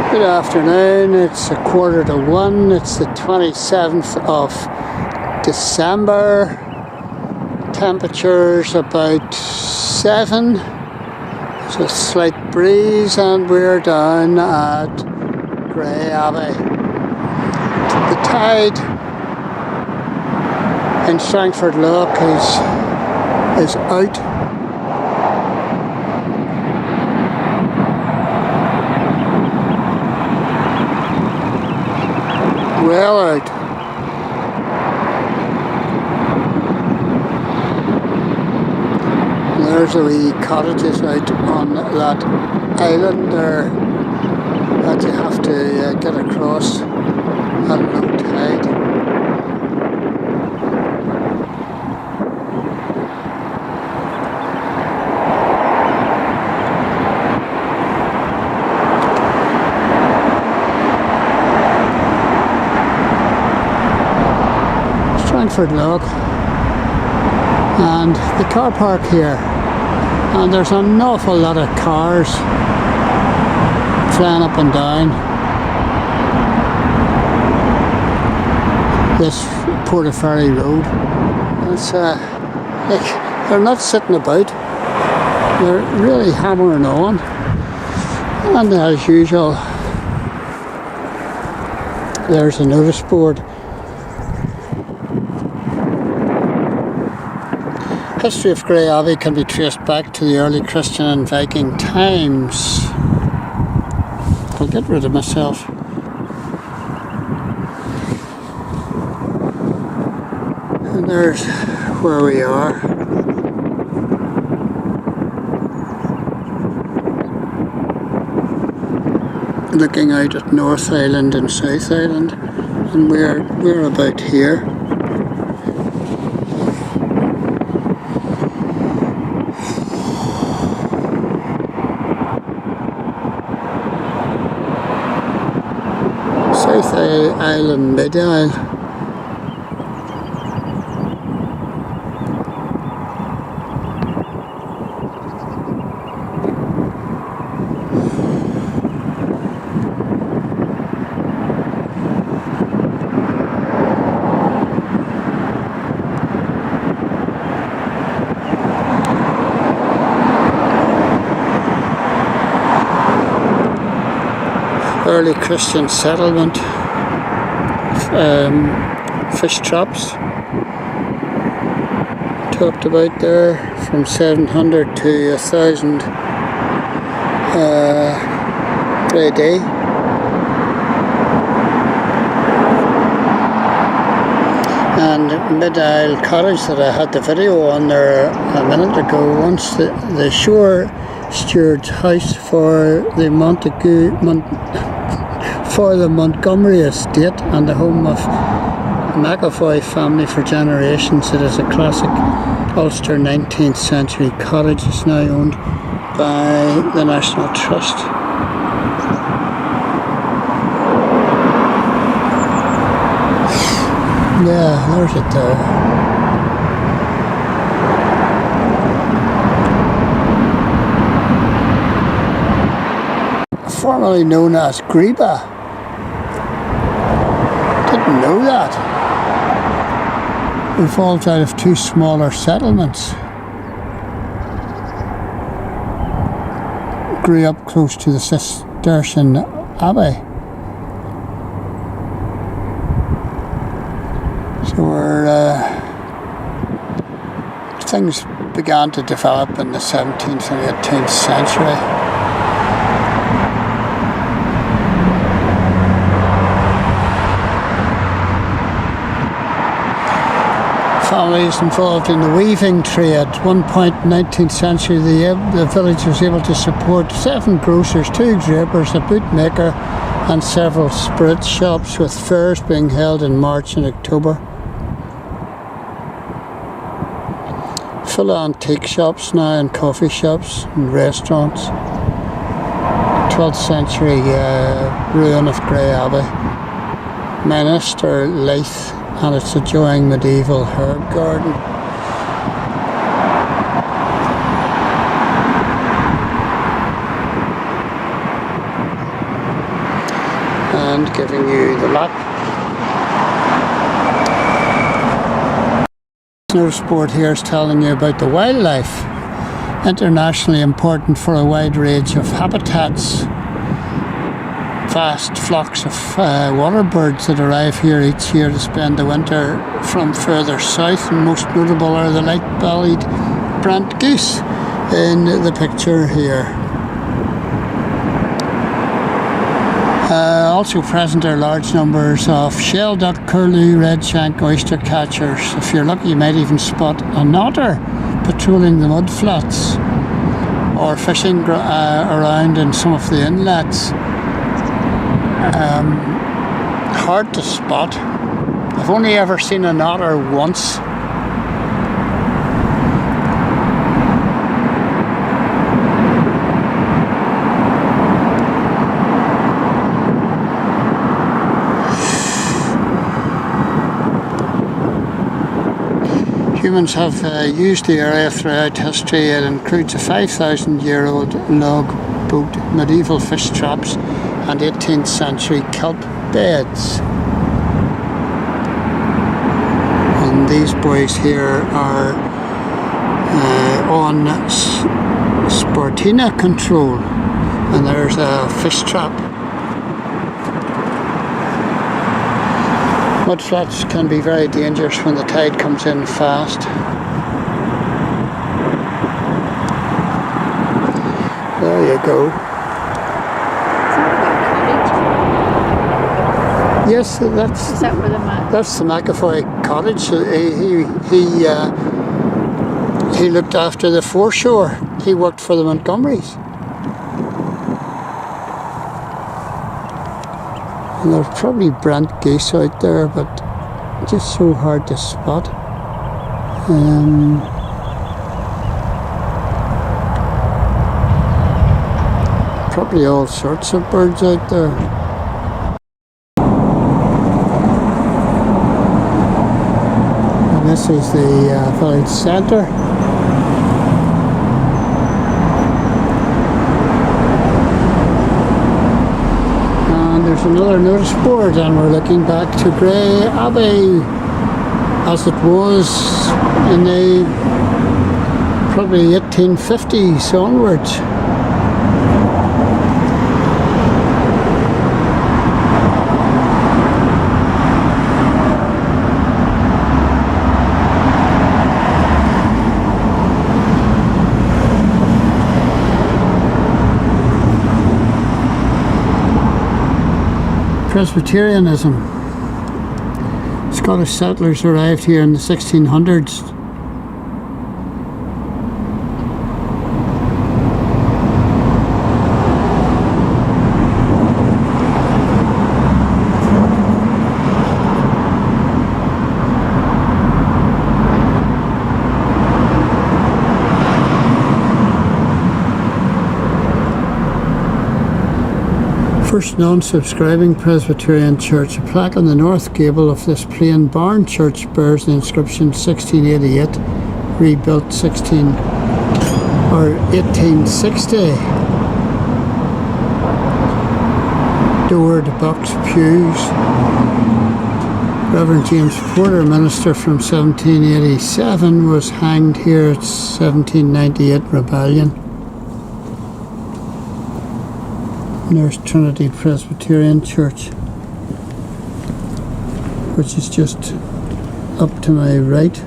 Good afternoon, it's 1:15, it's the 27th of December, temperature's about 7, there's a slight breeze and we're down at Greyabbey. The tide in Strangford Lough is out. Well out. There's the wee cottages out on that island there that you have to get across at low tide. Strangford Lough and the car park here, and there's an awful lot of cars flying up and down this Portaferry Road. It's like they're not sitting about, they're really hammering on, and as usual there's a notice board. History of Greyabbey can be traced back to the early Christian and Viking times. I'll get rid of myself. And there's where we are. Looking out at North Island and South Island, and we're about here. South Island, Mid-Isle. Early Christian settlement, fish traps talked about there from 700 to 1000 AD. And Mid-Isle Cottage that I had the video on there a minute ago, once the shore steward's house for the Montgomery estate and the home of McAvoy family for generations. It is a classic Ulster 19th century cottage. It's now owned by the National Trust. Yeah, there's it there. Formerly known as Greyabbey. Didn't know that. Evolved out of two smaller settlements. Grew up close to the Cistercian Abbey. So things began to develop in the 17th and 18th century. Families involved in the weaving trade. At one point in the 19th century, the village was able to support 7 grocers, 2 drapers, a bootmaker and several spirit shops, with fairs being held in March and October. Full of antique shops now, and coffee shops and restaurants. 12th century ruin of Greyabbey. Minister Leith and its adjoining medieval herb garden. and giving you the map. This notice here is telling you about the wildlife, internationally important for a wide range of habitats. Vast flocks of water birds that arrive here each year to spend the winter from further south, and most notable are the light-bellied brant goose in the picture here. Also present are large numbers of shelduck, curlew, redshank, oyster catchers. If you're lucky, you might even spot an otter patrolling the mud flats or fishing around in some of the inlets. Hard to spot. I've only ever seen an otter once. Humans have used the area throughout history. It includes a 5,000-year-old log boat, medieval fish traps, and 18th century kelp beds. And these boys here are on Sportina control, and there's a fish trap. Mud flats can be very dangerous when the tide comes in fast. There you go. Yes, that's. Is that where that's the McAvoy cottage. He looked after the foreshore. He worked for the Montgomerys. And there's probably brant geese out there, but just so hard to spot. Probably all sorts of birds out there. And this is the village centre. There's another notice board, and we're looking back to Greyabbey as it was in the probably 1850s onwards. Presbyterianism. Scottish settlers arrived here in the 1600s. First non-subscribing Presbyterian church. A plaque on the north gable of this plain barn church bears the inscription 1688, rebuilt 1860. Doored box pews. Reverend James Porter, minister from 1787, was hanged here at 1798 rebellion. And there's Trinity Presbyterian Church, which is just up to my right.